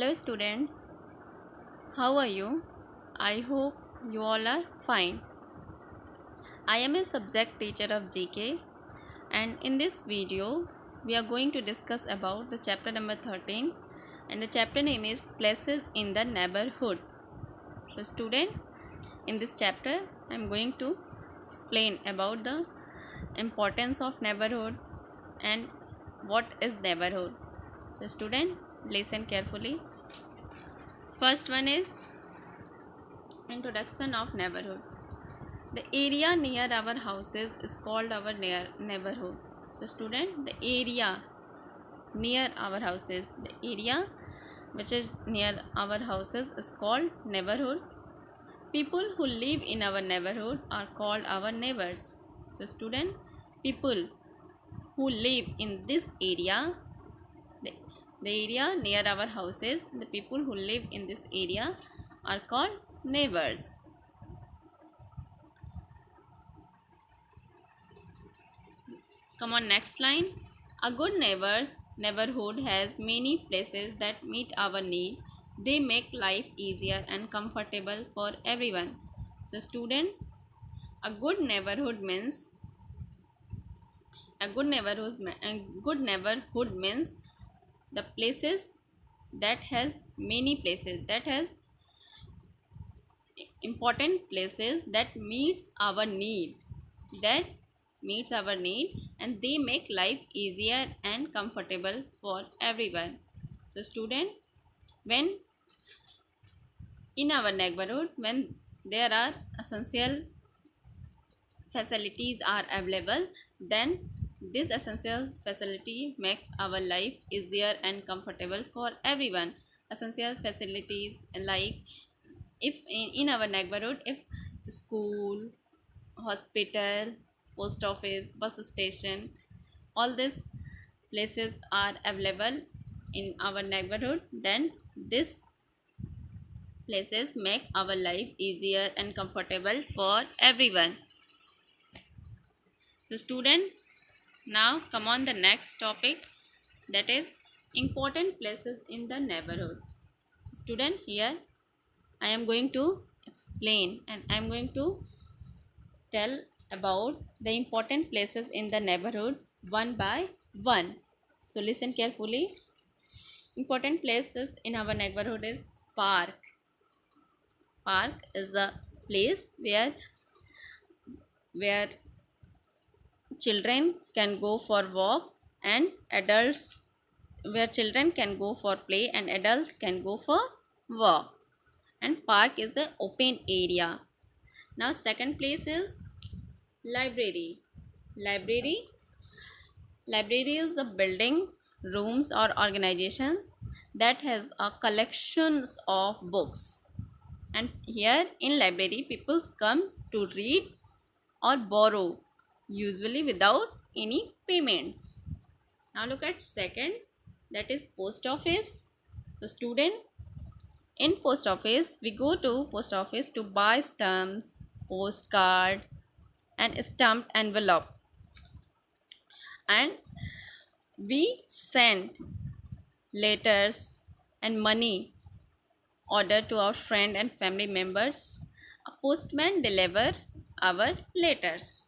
Hello students, how are you? I hope you all are fine. I am a subject teacher of GK and in this video we are going to discuss about the chapter number 13 and the chapter name is Places in the Neighborhood. So student, in this chapter I am going to explain about the importance of neighborhood and what is neighborhood. So student, listen carefully. First one is introduction of neighborhood. The area near our houses is called our neighborhood. So student, the area near our houses, the area which is near our houses is called neighborhood. People who live in our neighborhood are called our neighbors. So student, people who live in this area, the, the area near our houses, the people who live in this area are called neighbors. Come on, next line. A good neighborhood has many places that meet our need. They make life easier and comfortable for everyone. So student, a good neighborhood means a good neighborhood means the places that has many places, that has important places that meets our need, that meets our need, and they make life easier and comfortable for everyone. So student, when in our neighborhood, when there are essential facilities are available, then this essential facility makes our life easier and comfortable for everyone. Essential facilities like, if in our neighborhood, if school, hospital, post office, bus station, all these places are available in our neighborhood, then these places make our life easier and comfortable for everyone. So student, now come on the next topic, that is important places in the neighborhood. So student, here I am going to explain and I am going to tell about the important places in the neighborhood one by one. So listen carefully. Important places in our neighborhood is park. Park is a place where children can go for walk and adults, where children can go for play and adults can go for walk, and park is the open area. Now second place is library. Library library is a building, rooms or organization that has a collections of books, and here in library people come to read or borrow, usually without any payments. Now look at second, that is post office. So student, in post office we go to post office to buy stamps, postcard and stamped envelope, and we send letters and money order to our friend and family members. A postman deliver our letters,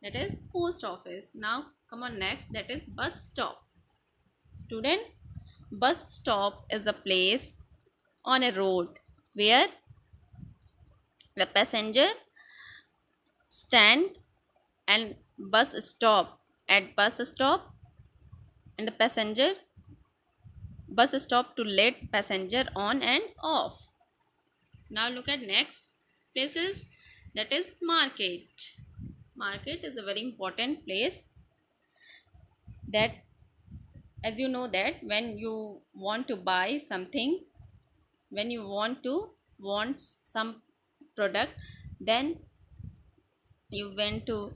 that is post office. Now come on next, that is bus stop. Student, bus stop is a place on a road where the passenger stand and bus stop at bus stop, and the passenger bus stop to let passenger on and off. Now look at next places, that is market. Market is a very important place that, as you know, that when you want to buy something, when you want some product, then you went to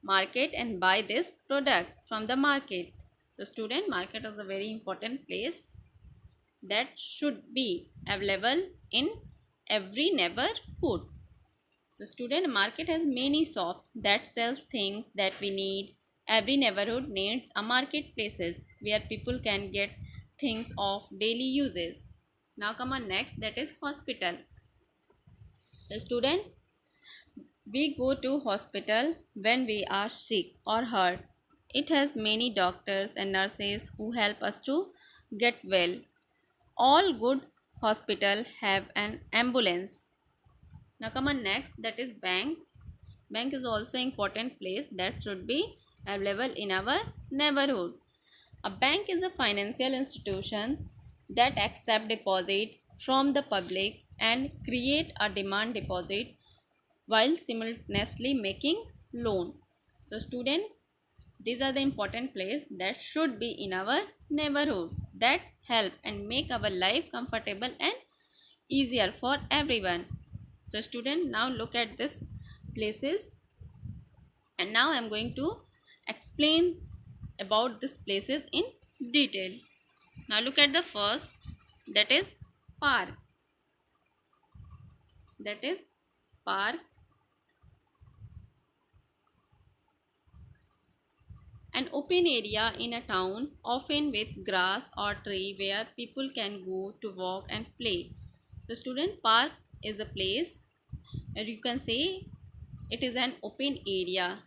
market and buy this product from the market. So student, market is a very important place that should be available in every neighborhood. So student, market has many shops that sells things that we need. Every neighborhood needs a marketplaces where people can get things of daily uses. Now come on next, that is hospital. So student, we go to hospital when we are sick or hurt. It has many doctors and nurses who help us to get well. All good hospital have an ambulance. Now come on next, that is bank. Bank is also important place that should be available in our neighborhood. A bank is a financial institution that accept deposit from the public and create a demand deposit while simultaneously making loan. So student, these are the important place that should be in our neighborhood that help and make our life comfortable and easier for everyone. So student, now look at this places, and now I am going to explain about these places in detail. Now look at the first, that is park. That is park. An open area in a town, often with grass or tree where people can go to walk and play. So student, park is a place, or you can say it is an open area.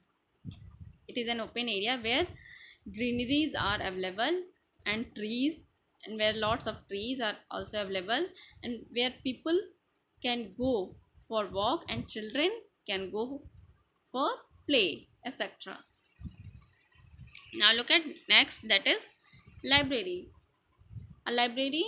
It is an open area where greeneries are available and trees, and where lots of trees are also available, and where people can go for walk and children can go for play, etc. Now look at next, that is library. A library,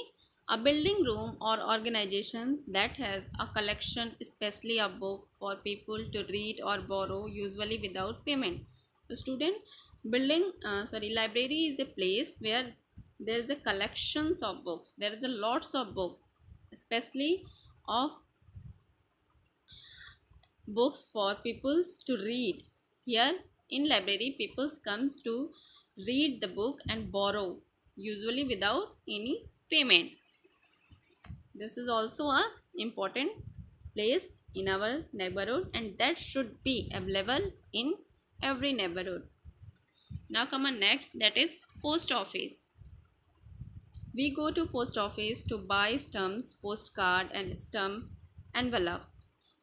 a building room or organization that has a collection, especially a book for people to read or borrow, usually without payment. So student, library is a place where there is a collections of books. There is a lots of book, especially of books for people to read. Here in library, people comes to read the book and borrow, usually without any payment. This is also a important place in our neighborhood, and that should be available in every neighborhood. Now come on next, that is post office. We go to post office to buy stamps, postcard and stamp envelope.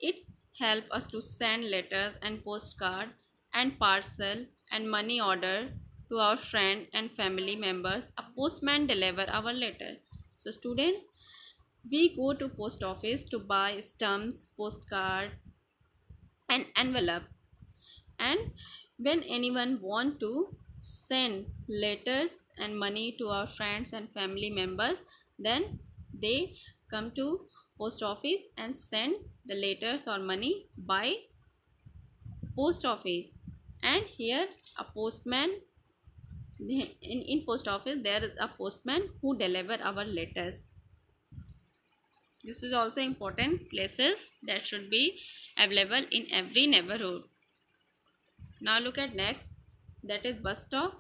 It helps us to send letters and postcard and parcel and money order to our friend and family members. A postman deliver our letter. So student, we go to post office to buy stamps, postcard and envelope. And when anyone want to send letters and money to our friends and family members, then they come to post office and send the letters or money by post office. And here a postman, in post office there is a postman who deliver our letters. This is also important places that should be available in every neighborhood. Now look at next, that is bus stop.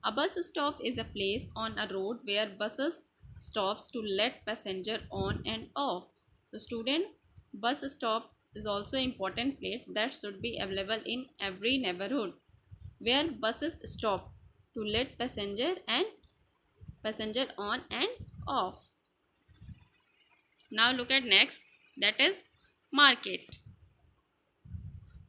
A bus stop is a place on a road where buses stops to let passenger on and off. So student, bus stop is also important place that should be available in every neighborhood where buses stop to let passenger on and off. Now look at next, that is market.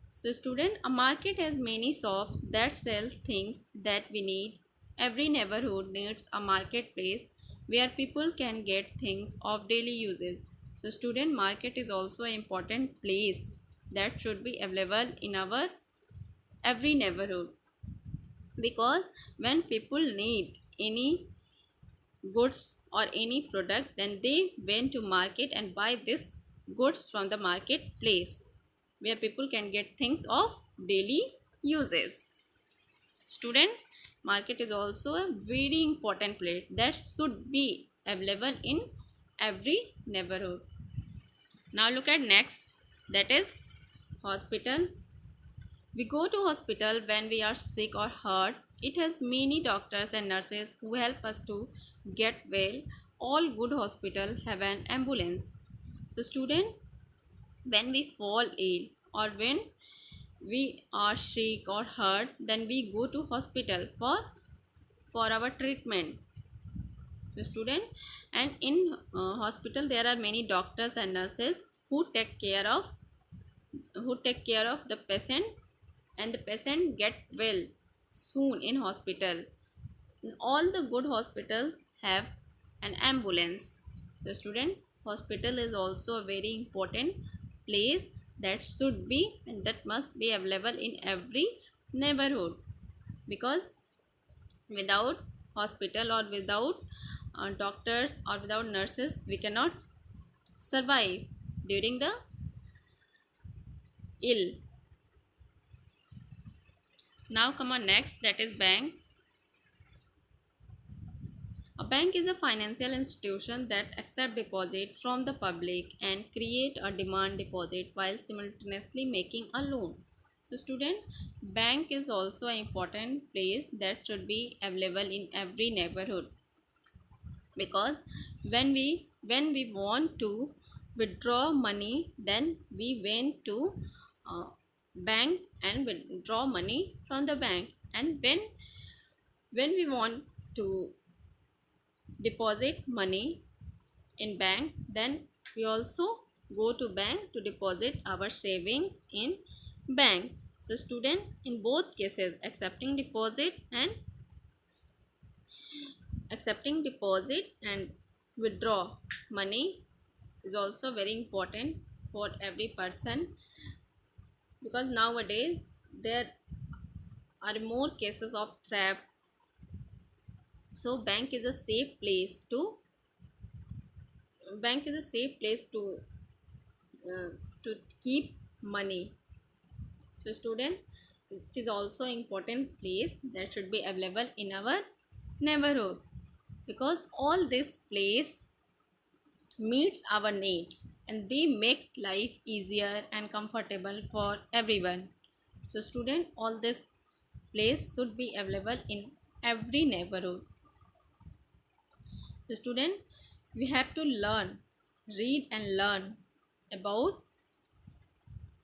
So student, a market has many shops that sells things that we need. Every neighborhood needs a marketplace where people can get things of daily uses. So student, market is also an important place that should be available in our every neighborhood, because when people need any goods or any product, then they went to market and buy this goods from the marketplace where people can get things of daily uses. Student, market is also a very important place that should be available in every neighborhood. Now look at next, that is hospital. We go to hospital when we are sick or hurt. It has many doctors and nurses who help us to get well. All good hospital have an ambulance. So student, when we fall ill or when we are sick or hurt, then we go to hospital for our treatment. So student, and in hospital there are many doctors and nurses who take care of the patient, and the patient get well soon in hospital. All the good hospitals have an ambulance. The student, hospital is also a very important place that should be and that must be available in every neighborhood, because without hospital or without doctors or without nurses we cannot survive during the ill. Now come on next, that is bank. A bank is a financial institution that accept deposit from the public and create a demand deposit while simultaneously making a loan. So student, bank is also an important place that should be available in every neighborhood, because when we want to withdraw money, then we went to uh, bank and withdraw money from the bank, and when we want to deposit money in bank, then we also go to bank to deposit our savings in bank. So student, in both cases, accepting deposit and withdraw money is also very important for every person, because nowadays there are more cases of theft. So bank is a safe place uh, to keep money. So student, it is also important place that should be available in our neighborhood, because all this place meets our needs and they make life easier and comfortable for everyone. So student, all this place should be available in every neighborhood. So student, we have to read and learn about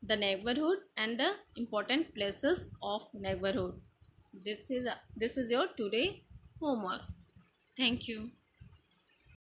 the neighborhood and the important places of neighborhood. This is your today homework. Thank you.